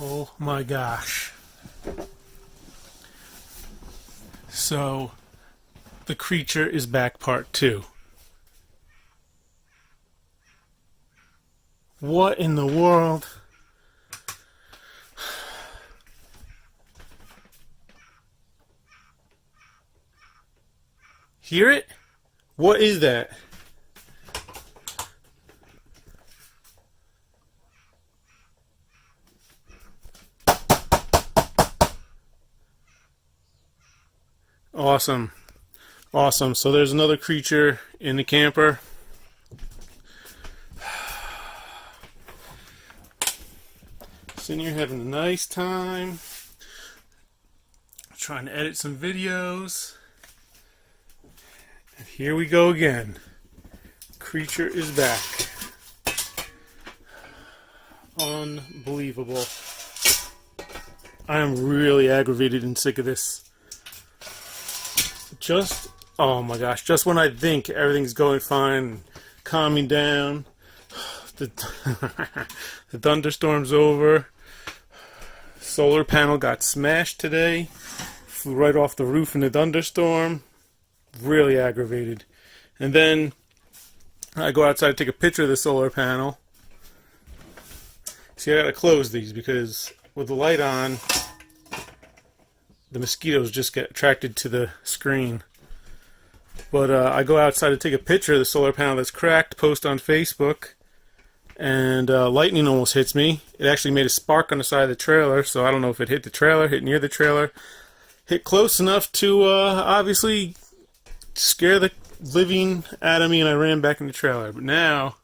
Oh my gosh. So, the creature is back part 2. What in the world? Hear it? What is that? Awesome. Awesome. So there's another creature in the camper. Sitting here having a nice time. Trying to edit some videos. And here we go again. Creature is back. Unbelievable. I am really aggravated and sick of this. Oh my gosh, just when I think everything's going fine, calming down, the thunderstorm's over, solar panel got smashed today, flew right off the roof in the thunderstorm, really aggravated. And then I go outside to take a picture of the solar panel. See, I gotta close these because with the light on, the mosquitoes just get attracted to the screen. But I go outside to take a picture of the solar panel that's cracked, post on Facebook, and lightning almost hits me. It actually made a spark on the side of the trailer, so I don't know if it hit the trailer, hit near the trailer, hit close enough to obviously scare the living out of me, and I ran back in the trailer. But now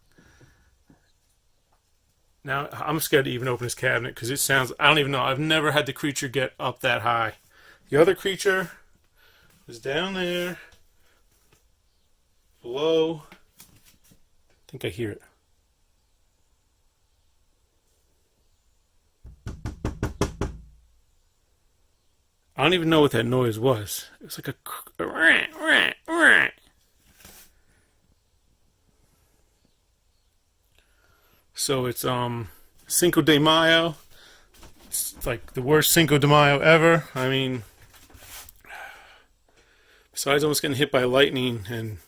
I'm scared to even open this cabinet because it sounds, I don't even know, I've never had the creature get up that high. The other creature was down there, below. I think I hear it. I don't even know what that noise was. It was like a So it's Cinco de Mayo. It's like the worst Cinco de Mayo ever. I mean, besides almost getting hit by lightning, and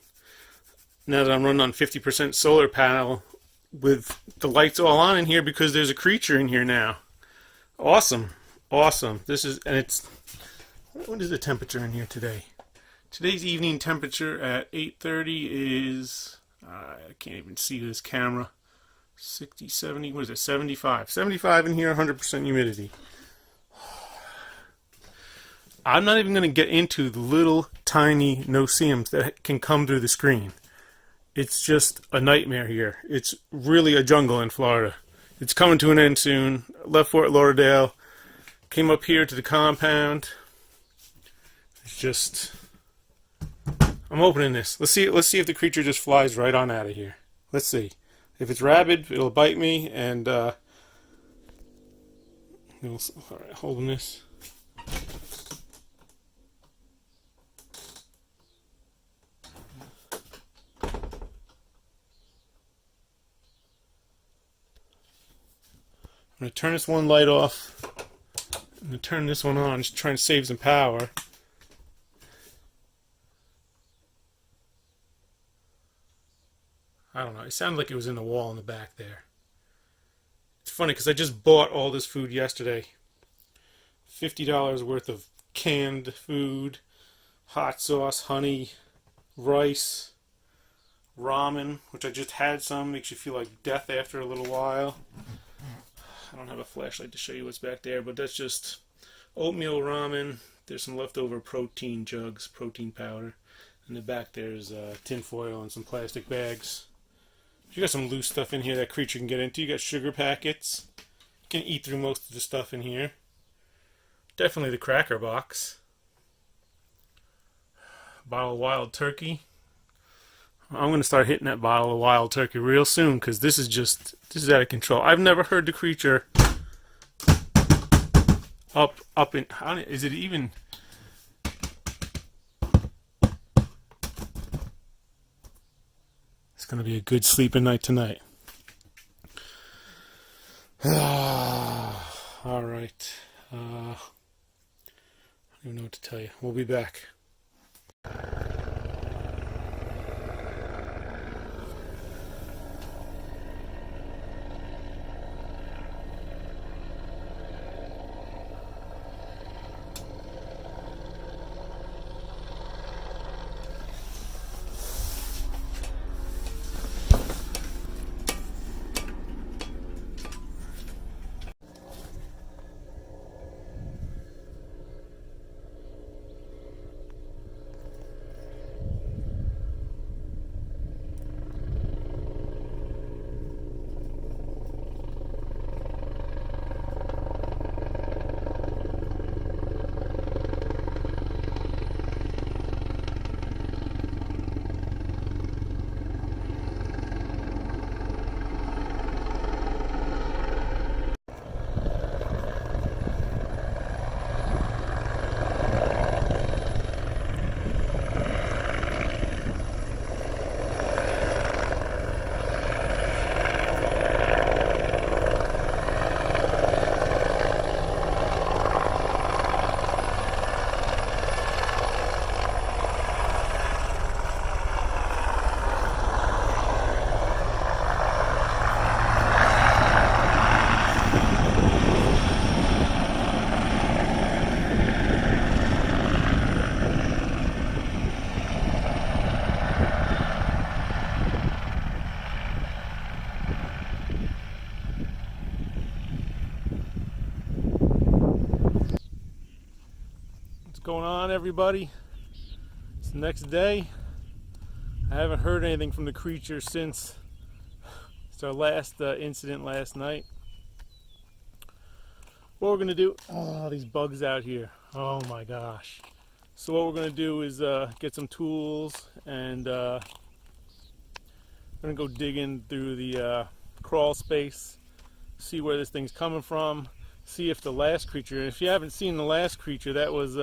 now that I'm running on 50% solar panel with the lights all on in here because there's a creature in here now. Awesome. Awesome. What is the temperature in here today? Today's evening temperature at 8:30 is, I can't even see this camera, 60, 70, what is it, 75. 75 in here, 100% humidity. I'm not even going to get into the little tiny no-see-ums that can come through the screen. It's just a nightmare here. It's really a jungle in Florida. It's coming to an end soon. Left Fort Lauderdale, came up here to the compound. It's just, I'm opening this. Let's see if the creature just flies right on out of here. Let's see. If it's rabid, it'll bite me, and all right, holding this. I'm going to turn this one light off. I'm going to turn this one on, just trying to save some power. I don't know. It sounded like it was in the wall in the back there. It's funny because I just bought all this food yesterday. $50 worth of canned food, hot sauce, honey, rice, ramen, which I just had some. Makes you feel like death after a little while. I don't have a flashlight to show you what's back there, but that's just oatmeal ramen. There's some leftover protein jugs, protein powder. In the back there's tin foil and some plastic bags. You got some loose stuff in here that creature can get into. You got sugar packets. You can eat through most of the stuff in here. Definitely the cracker box. Bottle of wild turkey. I'm going to start hitting that bottle of wild turkey real soon because this is out of control. I've never heard the creature up in, is it even... It's going to be a good sleeping night tonight. All right. tell you. We'll be back. What's going on, everybody? It's the next day. I haven't heard anything from the creature since our last incident last night. What we're gonna do, oh, these bugs out here, oh my gosh. So what we're gonna do is get some tools, and we're gonna go digging through the crawl space, see where this thing's coming from, see if the last creature, if you haven't seen the last creature, that was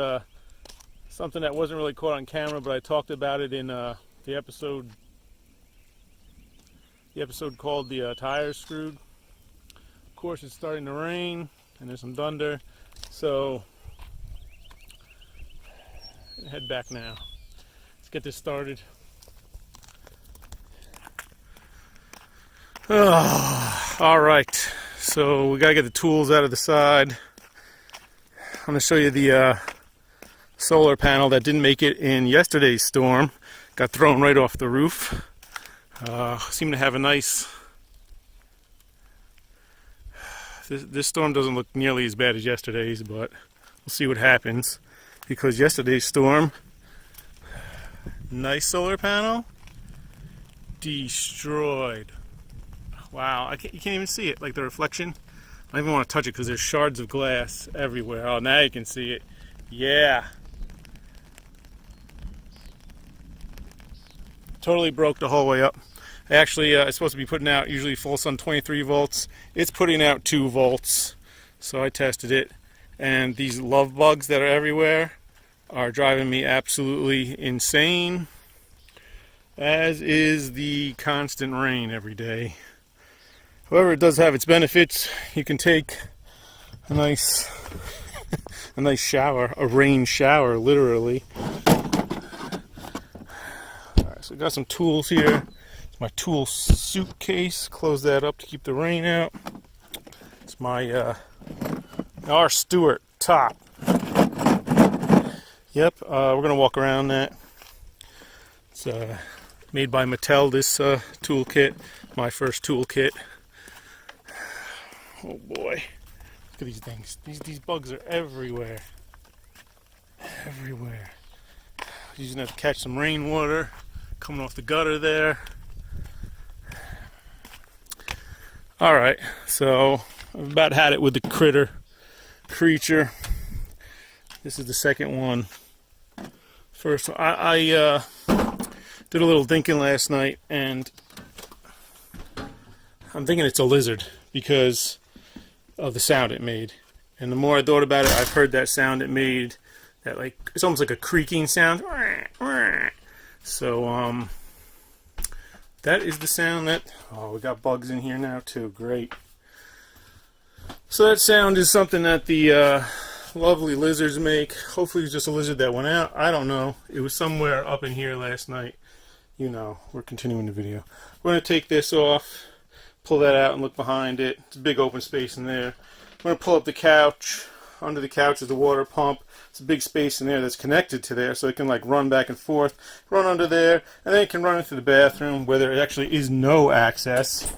something that wasn't really caught on camera, but I talked about it in the episode called The Tires Screwed. Of course, it's starting to rain and there's some thunder, so head back now. Let's get this started. All right, so we gotta get the tools out of the side. I'm gonna show you the solar panel that didn't make it in yesterday's storm. Got thrown right off the roof. Seemed to have a nice... This storm doesn't look nearly as bad as yesterday's, but we'll see what happens. Because yesterday's storm, nice solar panel, destroyed. Wow, you can't even see it, like the reflection. I don't even want to touch it because there's shards of glass everywhere. Oh, now you can see it. Yeah. Totally broke the whole way up. Actually, it's supposed to be putting out usually full sun 23 volts. It's putting out 2 volts. So I tested it. And these love bugs that are everywhere are driving me absolutely insane. As is the constant rain every day. However, it does have its benefits. You can take a nice shower, a rain shower, literally. Alright, so I got some tools here. It's my tool suitcase. Close that up to keep the rain out. It's my R. Stewart top. Yep, we're gonna walk around that. It's made by Mattel, this toolkit. My first toolkit. Oh boy. Look at these things. These bugs are everywhere. Everywhere. Using that to catch some rainwater coming off the gutter there. Alright, so I've about had it with the creature. This is the second one. First one, I did a little thinking last night, and I'm thinking it's a lizard because of the sound it made. And the more I thought about it, I've heard that sound it made, that like, it's almost like a creaking sound. So that is the sound that, oh, we got bugs in here now too, great. So that sound is something that the lovely lizards make. Hopefully it's just a lizard that went out. I don't know. It was somewhere up in here last night. You know, we're continuing the video. We're going to take this off, pull that out and look behind it. It's a big open space in there. We're going to pull up the couch. Under the couch is the water pump. It's a big space in there that's connected to there, so it can like run back and forth, run under there, and then it can run into the bathroom where there actually is no access.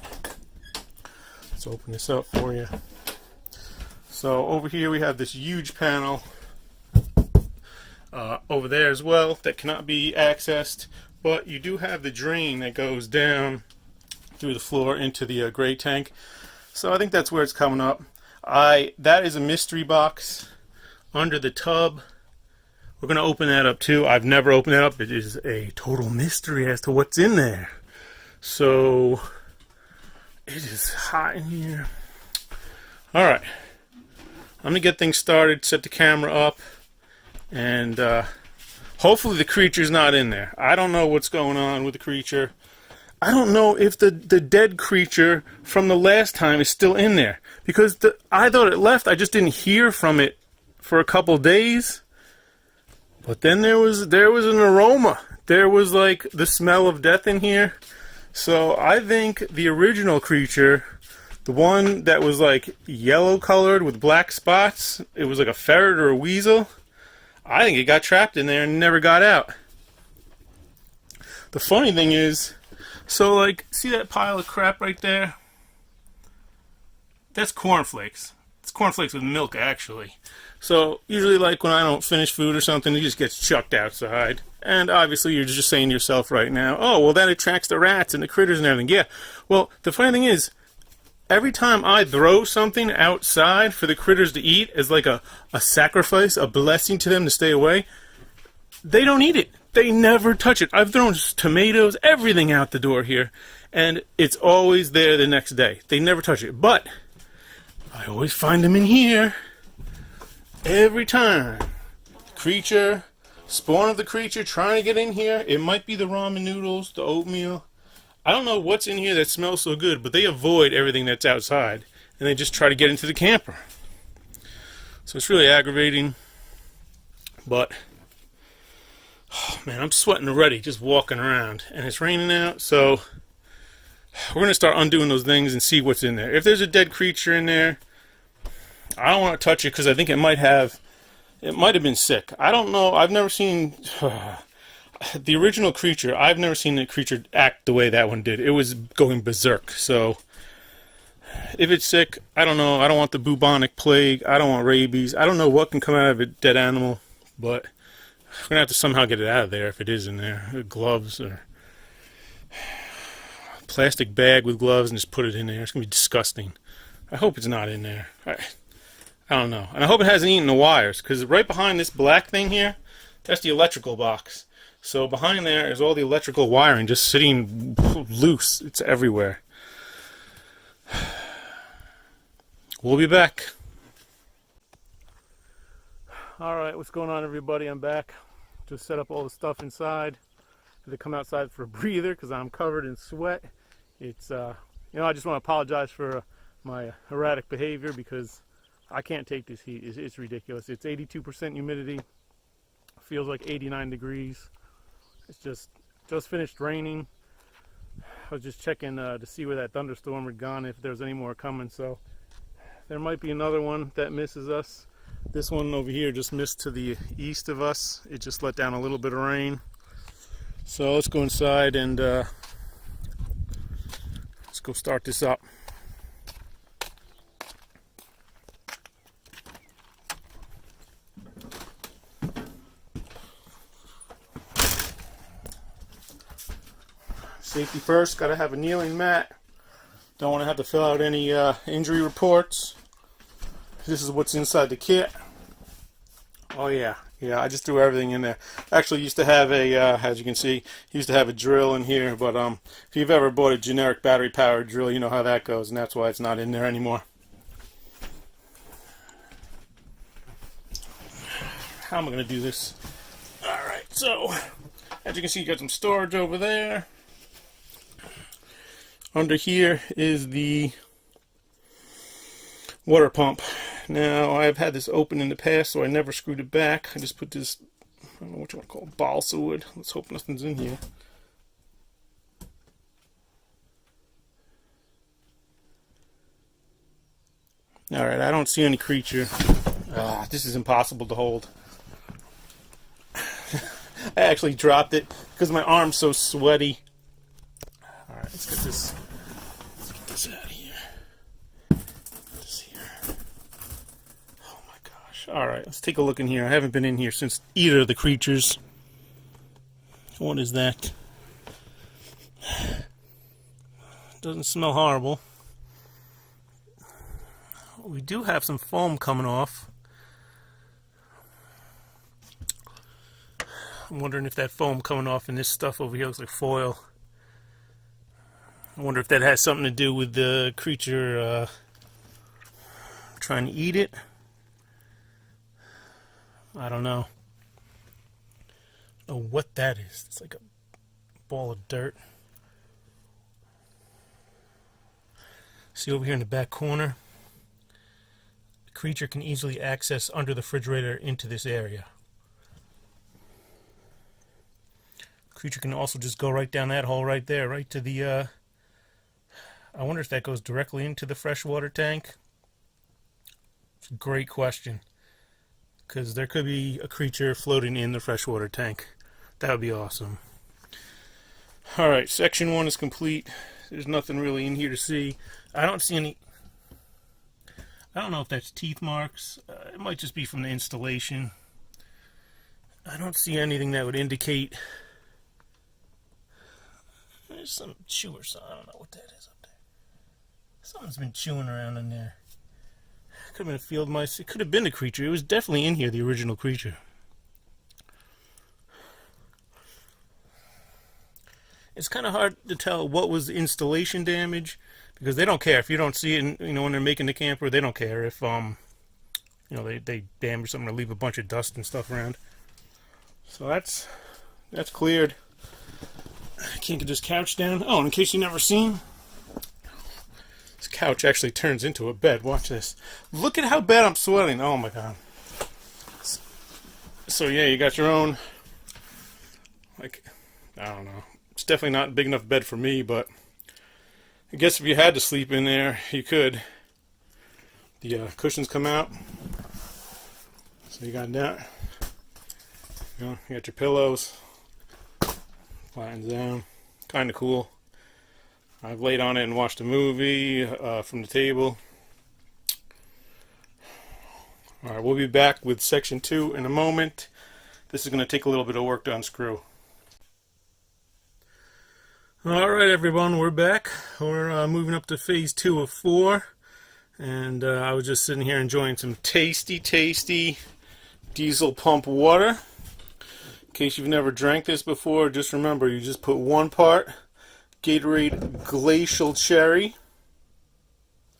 Let's open this up for you. So over here we have this huge panel over there as well that cannot be accessed, but you do have the drain that goes down through the floor into the gray tank. So I think that's where it's coming up. That is a mystery box under the tub. We're going to open that up too. I've never opened that up. It is a total mystery as to what's in there. So it is hot in here. Alright. I'm going to get things started, set the camera up, and hopefully the creature's not in there. I don't know what's going on with the creature. I don't know if the dead creature from the last time is still in there. Because I thought it left, I just didn't hear from it for a couple days. But then there was an aroma. There was like the smell of death in here. So I think the original creature, the one that was like yellow colored with black spots, it was like a ferret or a weasel. I think it got trapped in there and never got out. The funny thing is, so like, see that pile of crap right there? That's cornflakes. It's cornflakes with milk, actually. So usually like when I don't finish food or something, it just gets chucked outside. And obviously you're just saying to yourself right now, oh, well that attracts the rats and the critters and everything. Yeah, well the funny thing is, every time I throw something outside for the critters to eat as like a sacrifice, a blessing to them to stay away, they don't eat it. They never touch it. I've thrown tomatoes, everything out the door here, and it's always there the next day. They never touch it. But I always find them in here. Every time. Creature, spawn of the creature trying to get in here. It might be the ramen noodles, the oatmeal. I don't know what's in here that smells so good, but they avoid everything that's outside, and they just try to get into the camper. So it's really aggravating, but oh man, I'm sweating already just walking around, and it's raining out, so we're going to start undoing those things and see what's in there. If there's a dead creature in there, I don't want to touch it because I think it might have been sick. I don't know. I've never seen the original creature. I've never seen the creature act the way that one did. It was going berserk. So if it's sick, I don't know. I don't want the bubonic plague. I don't want rabies. I don't know what can come out of a dead animal, but we're going to have to somehow get it out of there if it is in there. Gloves or a plastic bag with gloves and just put it in there. It's going to be disgusting. I hope it's not in there. I don't know. And I hope it hasn't eaten the wires, because right behind this black thing here, that's the electrical box. So behind there is all the electrical wiring just sitting loose. It's everywhere. We'll be back. Alright, what's going on everybody? I'm back. Just set up all the stuff inside. Had to come outside for a breather because I'm covered in sweat. It's, I just want to apologize for my erratic behavior because I can't take this heat. It's ridiculous. It's 82% humidity. Feels like 89 degrees. It's just finished raining. I was just checking to see where that thunderstorm had gone, if there's any more coming. So there might be another one that misses us. This one over here just missed to the east of us. It just let down a little bit of rain. So let's go inside and let's go start this up. Safety first, gotta have a kneeling mat. Don't want to have to fill out any injury reports. This is what's inside the kit. Oh yeah, I just threw everything in there. Actually used to have a, as you can see, used to have a drill in here, but if you've ever bought a generic battery powered drill, you know how that goes, and that's why it's not in there anymore. How am I going to do this? Alright, so, as you can see, you got some storage over there. Under here is the water pump. Now, I've had this open in the past, so I never screwed it back. I just put this, I don't know what you want to call it, balsa wood. Let's hope nothing's in here. Alright, I don't see any creature. This is impossible to hold. I actually dropped it because my arm's so sweaty. Alright, let's get this out of here. This here. Oh my gosh. Alright, let's take a look in here. I haven't been in here since either of the creatures. What is that? Doesn't smell horrible. We do have some foam coming off. I'm wondering if that foam coming off in this stuff over here looks like foil. I wonder if that has something to do with the creature trying to eat it. I don't know. Oh, what that is. It's like a ball of dirt. See over here in the back corner? The creature can easily access under the refrigerator into this area. Creature can also just go right down that hole right there, right to the, I wonder if that goes directly into the freshwater tank. It's a great question. Because there could be a creature floating in the freshwater tank. That would be awesome. Alright, section 1 is complete. There's nothing really in here to see. I don't see any... I don't know if that's teeth marks. It might just be from the installation. I don't see anything that would indicate... There's some chewer, so I don't know what that is up there. Someone's been chewing around in there. Could have been a field mice. It could have been a creature. It was definitely in here, the original creature. It's kind of hard to tell what was the installation damage, because they don't care if you don't see it. When they're making the camper, they don't care if they damage something or leave a bunch of dust and stuff around. So that's cleared. I can't get this couch down. Oh, in case you never seen, this couch actually turns into a bed. Watch this. Look at how bad I'm sweating. Oh my god. So yeah, you got your own, like, I don't know. It's definitely not a big enough bed for me, but I guess if you had to sleep in there, you could. The cushions come out. So you got that. You got your pillows. Flattens down. Kind of cool. I've laid on it and watched a movie from the table. Alright, we'll be back with section 2 in a moment. This is going to take a little bit of work to unscrew. Alright everyone, we're back. We're moving up to phase 2 of 4. And I was just sitting here enjoying some tasty diesel pump water. In case you've never drank this before, just remember, you just put 1 part Gatorade Glacial Cherry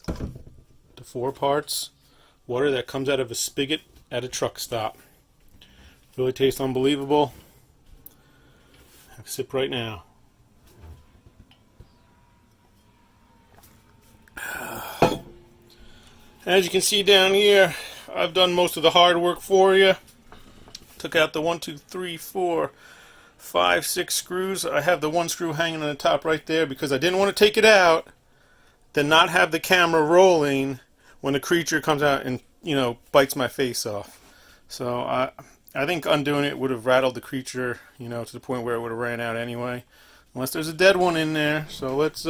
to 4 parts water that comes out of a spigot at a truck stop. Really tastes unbelievable. Have a sip right now. As you can see down here, I've done most of the hard work for you. Took out the 1, 2, 3, 4, 5, 6 screws. I have the 1 screw hanging on the top right there because I didn't want to take it out, then not have the camera rolling when the creature comes out and, bites my face off. So I think undoing it would have rattled the creature, to the point where it would have ran out anyway. Unless there's a dead one in there. So let's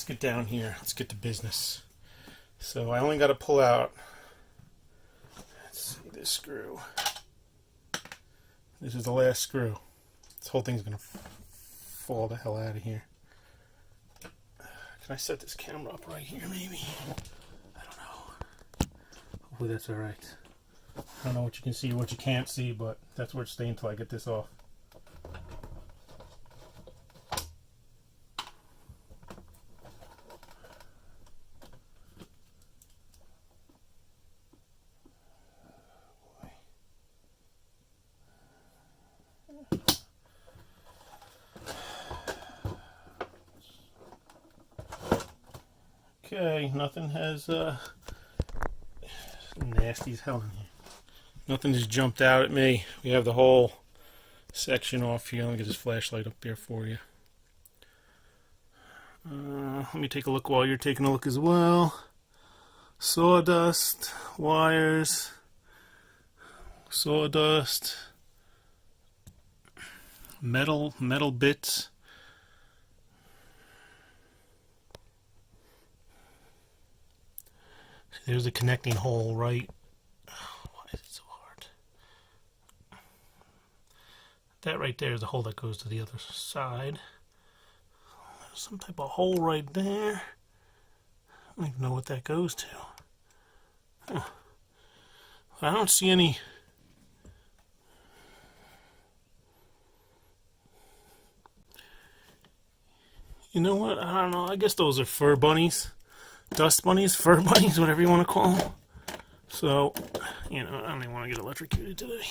get down here. Let's get to business. So I only got to pull out, let's see, this screw. This is the last screw. This whole thing's going to fall the hell out of here. Can I set this camera up right here maybe? I don't know. Hopefully that's alright. I don't know what you can see or what you can't see, but that's where it's staying until I get this off. Okay, nothing has nasty as hell in here. Nothing just jumped out at me. We have the whole section off here. Let me get this flashlight up there for you. Let me take a look while you're taking a look as well. Sawdust, wires, sawdust, metal bits. There's a connecting hole, right? Why is it so hard? That right there is the hole that goes to the other side. There's some type of hole right there. I don't even know what that goes to. Huh. I don't see any. You know what? I don't know. I guess those are fur bunnies. Dust bunnies, fur bunnies, whatever you want to call them. So, you know, I don't even want to get electrocuted today.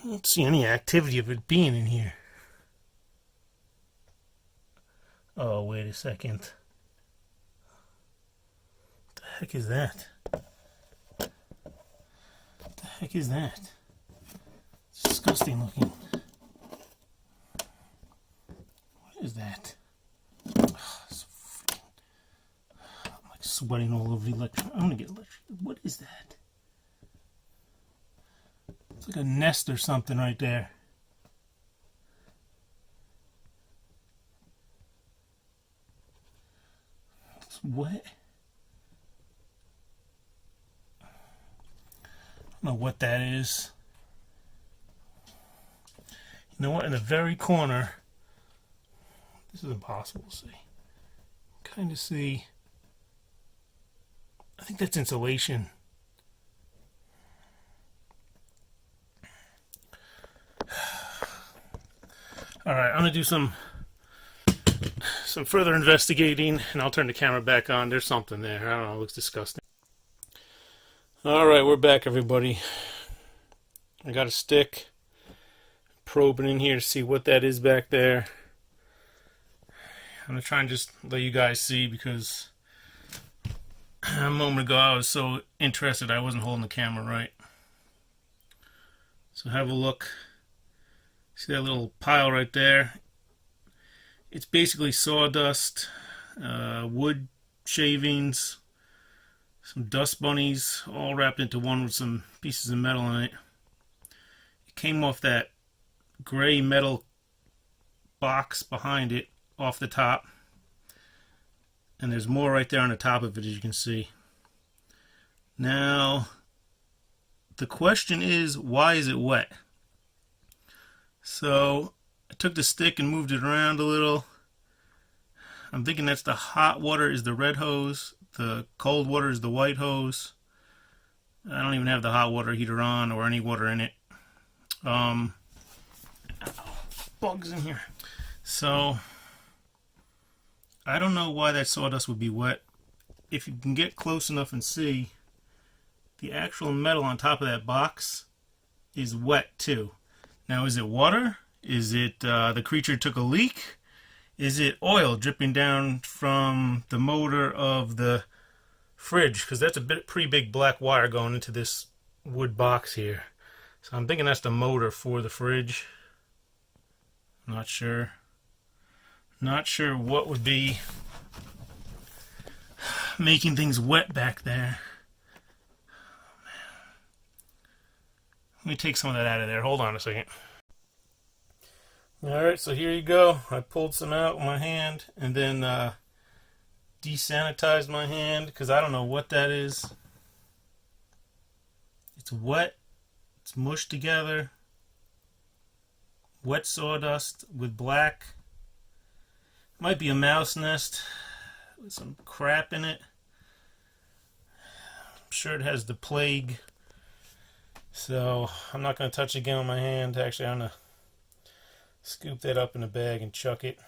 I don't see any activity of it being in here. Oh, wait a second. What the heck is that? What the heck is that? It's disgusting looking. What is that? Oh, so freaking... I'm like sweating all over the electric. I'm gonna get electrocuted. What is that? It's like a nest or something right there. It's wet. I don't know what that is. You know what? In the very corner, this is impossible to see. Kind of see. I think that's insulation. All right, I'm gonna do some further investigating, and I'll turn the camera back on. There's something there. I don't know. It looks disgusting. All right, we're back, everybody. I got a stick, probing in here to see what that is back there. I'm gonna try and just let you guys see, because a moment ago I was so interested I wasn't holding the camera right. So have a look. See that little pile right there? It's basically sawdust, wood shavings, some dust bunnies, all wrapped into one with some pieces of metal in it. It came off that gray metal box behind it, off the top. And there's more right there on the top of it, as you can see. Now, the question is, why is it wet? So I took the stick and moved it around a little. I'm thinking that's the hot water is the red hose, the cold water is the white hose. I don't even have the hot water heater on or any water in it. Bugs in here. So I don't know why that sawdust would be wet. If you can get close enough and see, the actual metal on top of that box is wet too. Now, is it water? Is it the creature took a leak? Is it oil dripping down from the motor of the fridge? Because that's a pretty big black wire going into this wood box here. So I'm thinking that's the motor for the fridge. Not sure. Not sure what would be making things wet back there. Let me take some of that out of there. Hold on a second. Alright, so here you go. I pulled some out with my hand and then desanitized my hand because I don't know what that is. It's wet. It's mushed together. Wet sawdust with black. Might be a mouse nest with some crap in it. I'm sure it has the plague. So I'm not going to touch it again on my hand. Actually, I'm going to scoop that up in a bag and chuck it.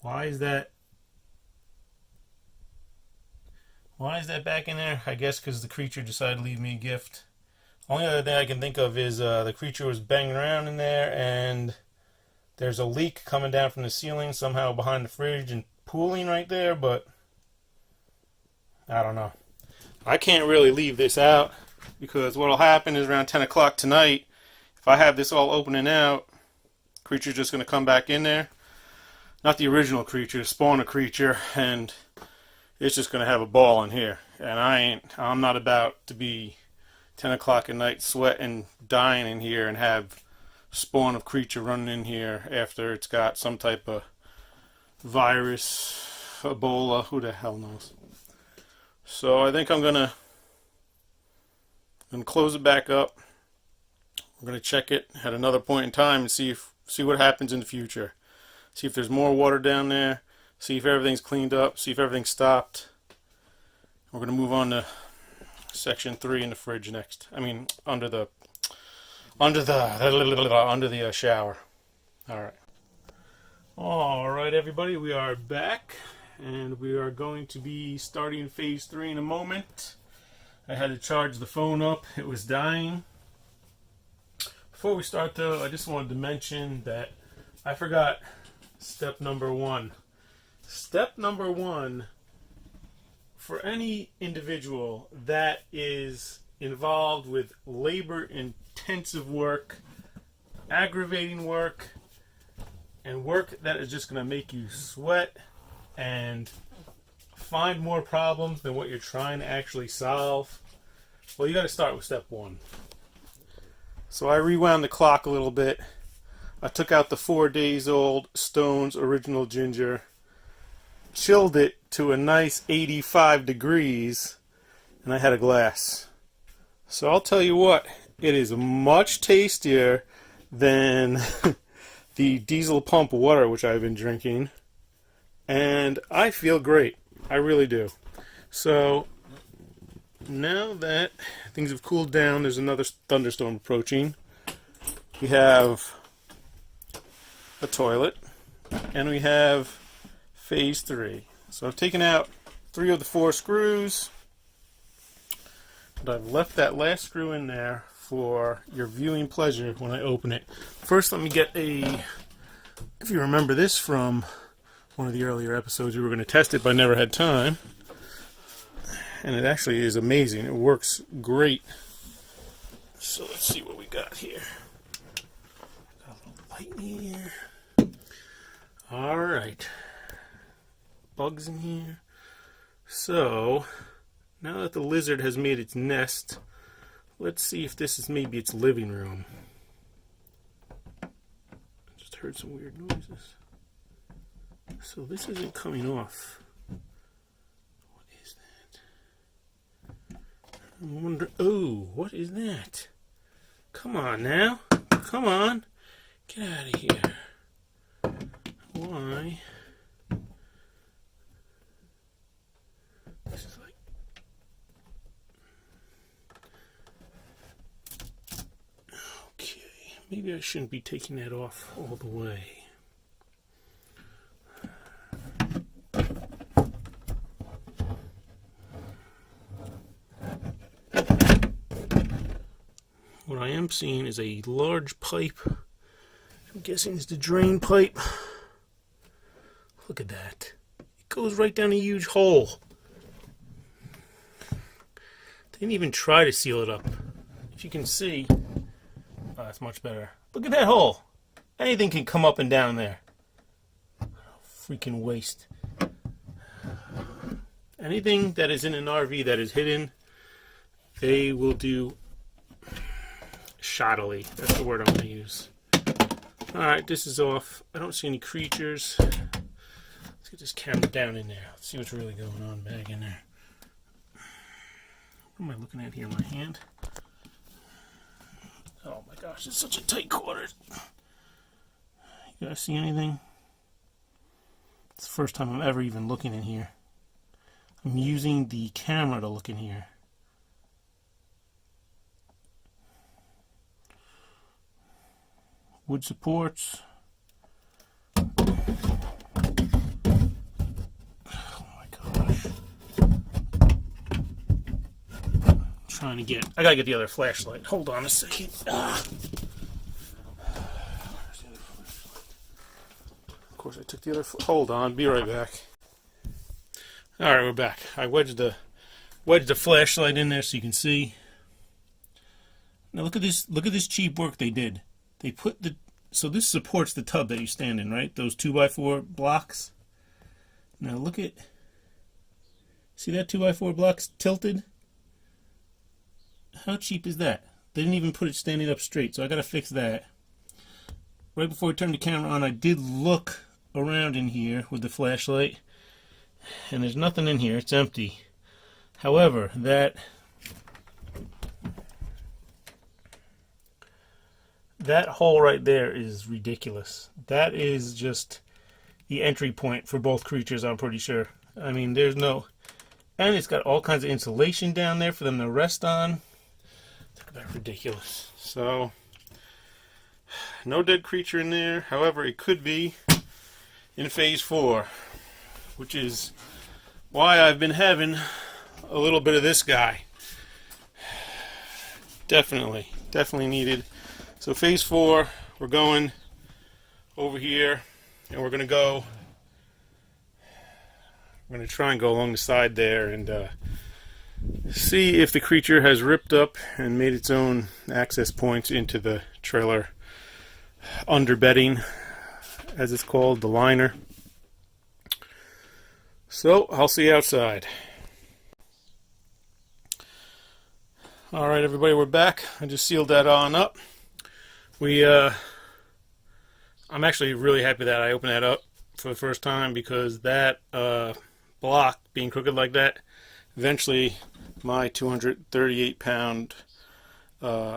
Why is that? Why is that back in there? I guess because the creature decided to leave me a gift. Only other thing I can think of is the creature was banging around in there and there's a leak coming down from the ceiling somehow behind the fridge and pooling right there, but I don't know. I can't really leave this out because what'll happen is around 10 o'clock tonight, if I have this all opening out, creature's just going to come back in there. Not the original creature, spawn a creature, and it's just going to have a ball in here. And I'm not about to be 10 o'clock at night sweating, dying in here and have spawn of creature running in here after it's got some type of virus, Ebola, who the hell knows. So I think I'm gonna close it back up. We're gonna check it at another point in time and see what happens in the future. See if there's more water down there. See if everything's cleaned up. See if everything's stopped. We're gonna move on to section 3 in the fridge next. I mean, under the shower. All right, everybody, we are back, and we are going to be starting phase 3 in a moment. I had to charge the phone up; it was dying. Before we start, though, I just wanted to mention that I forgot step number 1. Step number 1 for any individual that is involved with labor-intensive work, aggravating work, and work that is just going to make you sweat and find more problems than what you're trying to actually solve. Well, you got to start with step 1. So I rewound the clock a little bit. I took out the 4 days old Stone's Original Ginger, chilled it to a nice 85 degrees, and I had a glass. So I'll tell you what, it is much tastier than the diesel pump water which I've been drinking, and I feel great. I really do. So now that things have cooled down, there's another thunderstorm approaching. We have a toilet, and we have phase 3. So I've taken out 3 of the 4 screws, but I've left that last screw in there for your viewing pleasure when I open it. First, let me get if you remember this from one of the earlier episodes, we were going to test it, but I never had time. And it actually is amazing. It works great. So let's see what we got here. Got a little light in here. Alright. Bugs in here. So, now that the lizard has made its nest, let's see if this is maybe its living room. I just heard some weird noises. So this isn't coming off. What is that? I wonder... Oh, what is that? Come on now. Come on. Get out of here. Why? This is like... Okay. Maybe I shouldn't be taking that off all the way. What I am seeing is a large pipe. I'm guessing it's the drain pipe. Look at that. It goes right down a huge hole. They didn't even try to seal it up. If you can see, oh, that's much better. Look at that hole. Anything can come up and down there. Freaking waste. Anything that is in an RV that is hidden, they will do shoddily. That's the word I'm going to use. Alright, this is off. I don't see any creatures. Let's get this camera down in there. Let's see what's really going on back in there. What am I looking at here? My hand? Oh my gosh, it's such a tight quarters. You guys see anything? It's the first time I'm ever even looking in here. I'm using the camera to look in here. Wood supports. Oh my gosh. I'm trying to get... I gotta get the other flashlight. Hold on a second. Where's the other flashlight? course, I took the other hold on. Be right back. All right, we're back. I wedged the flashlight in there so you can see. Now look at this. Look at this cheap work they did. They put so this supports the tub that you stand in, right? Those 2x4 blocks. Now look at. See that 2x4 blocks tilted? How cheap is that? They didn't even put it standing up straight, so I gotta fix that. Right before I turned the camera on, I did look around in here with the flashlight, and there's nothing in here. It's empty. However, that hole right there is ridiculous. That is just the entry point for both creatures, I'm pretty sure. I mean, there's no... And it's got all kinds of insulation down there for them to rest on. Talk about ridiculous. So... no dead creature in there. However, it could be in phase 4, which is why I've been having a little bit of this guy. Definitely needed. So phase 4, we're going over here, and we're going to try and go along the side there and see if the creature has ripped up and made its own access points into the trailer underbedding, as it's called, the liner. So I'll see you outside. Alright everybody, we're back. I just sealed that on up. I'm actually really happy that I opened that up for the first time, because that block being crooked like that, eventually my 238 pound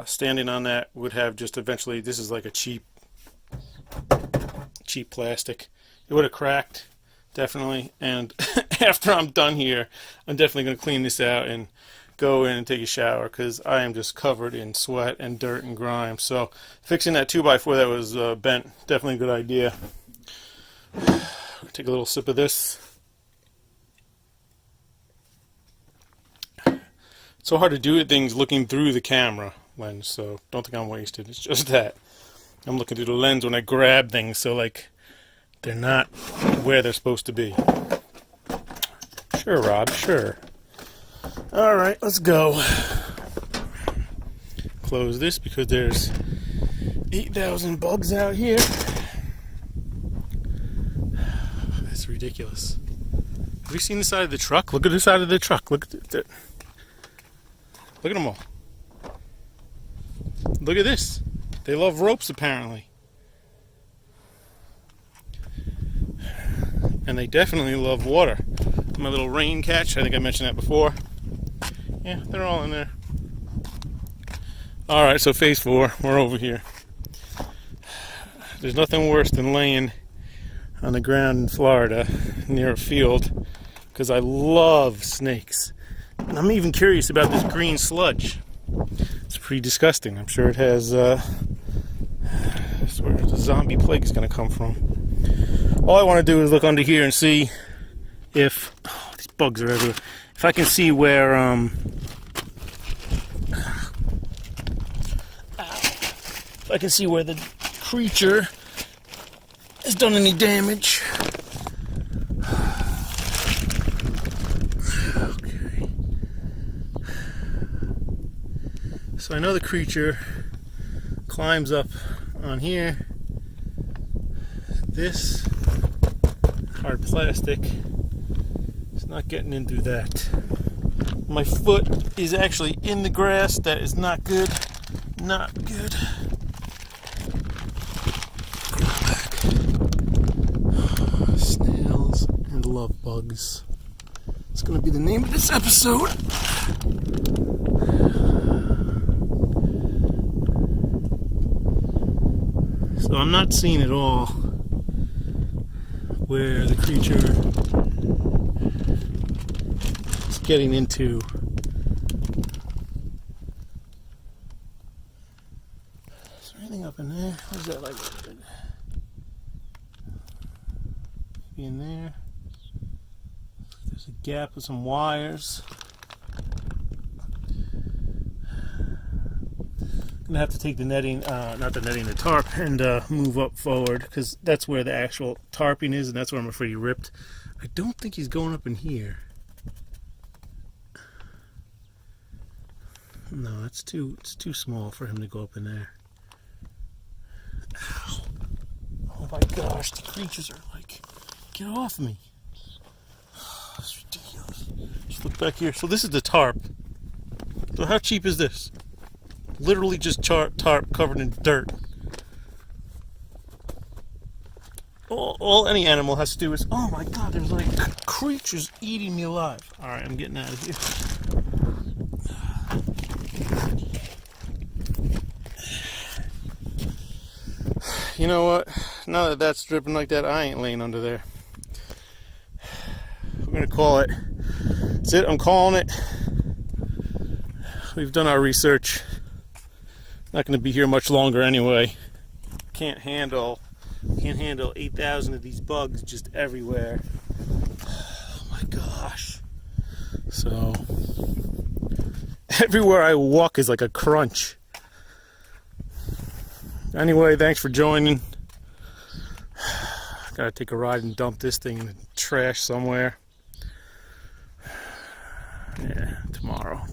standing on that would have just eventually, this is like a cheap plastic, it would have cracked, definitely. And after I'm done here, I'm definitely going to clean this out and go in and take a shower, because I am just covered in sweat and dirt and grime. So fixing that 2x4 that was bent, definitely a good idea. Take a little sip of this. It's so hard to do things looking through the camera lens, so don't think I'm wasted. It's just that I'm looking through the lens when I grab things, so like they're not where they're supposed to be. Sure, Rob, sure. Alright, let's go. Close this because there's 8,000 bugs out here. That's ridiculous. Have you seen the side of the truck? Look at the side of the truck. Look at that. Look at them all. Look at this. They love ropes, apparently. And they definitely love water. My little rain catch, I think I mentioned that before. Yeah, they're all in there. Alright, so phase 4, we're over here. There's nothing worse than laying on the ground in Florida near a field, because I love snakes. And I'm even curious about this green sludge. It's pretty disgusting. I'm sure it has, that's where the zombie plague is going to come from. All I want to do is look under here and see if, oh, these bugs are everywhere. If I can see where, if I can see where the creature has done any damage. Okay. So I know the creature climbs up on here. This hard plastic is not getting in through that. My foot is actually in the grass. That is not good. Not good. Snails and love bugs. It's going to be the name of this episode. So I'm not seeing at all where the creature is getting into. Is there anything up in there? What is that like? Maybe in there. There's a gap with some wires. gonna have to take the netting, not the netting, the tarp, and move up forward, because that's where the actual tarping is, and that's where I'm afraid he ripped. I don't think he's going up in here. No, it's too small for him to go up in there. Ow. Oh my gosh, the creatures are like, get off me. That's ridiculous. Just look back here. So this is the tarp. So how cheap is this? Literally just tarp covered in dirt. All any animal has to do is, oh my god, there's like creatures eating me alive. Alright, I'm getting out of here. You know what? Now that that's dripping like that, I ain't laying under there. We're gonna call it. That's it, I'm calling it. We've done our research. Not gonna be here much longer anyway. Can't handle 8,000 of these bugs just everywhere. Oh my gosh. So everywhere I walk is like a crunch. Anyway, thanks for joining. Gotta take a ride and dump this thing in the trash somewhere. Yeah,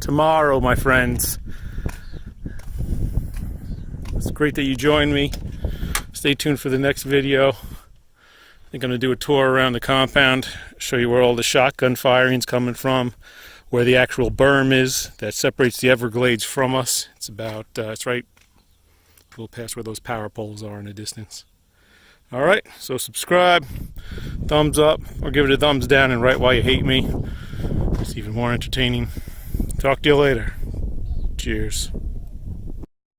tomorrow, my friends. It's great that you joined me. Stay tuned for the next video. I think I'm gonna do a tour around the compound, show you where all the shotgun firing's coming from, where the actual berm is that separates the Everglades from us. It's about, it's right a little past where those power poles are in the distance. Alright, so subscribe, thumbs up, or give it a thumbs down and write why you hate me. It's even more entertaining. Talk to you later. Cheers.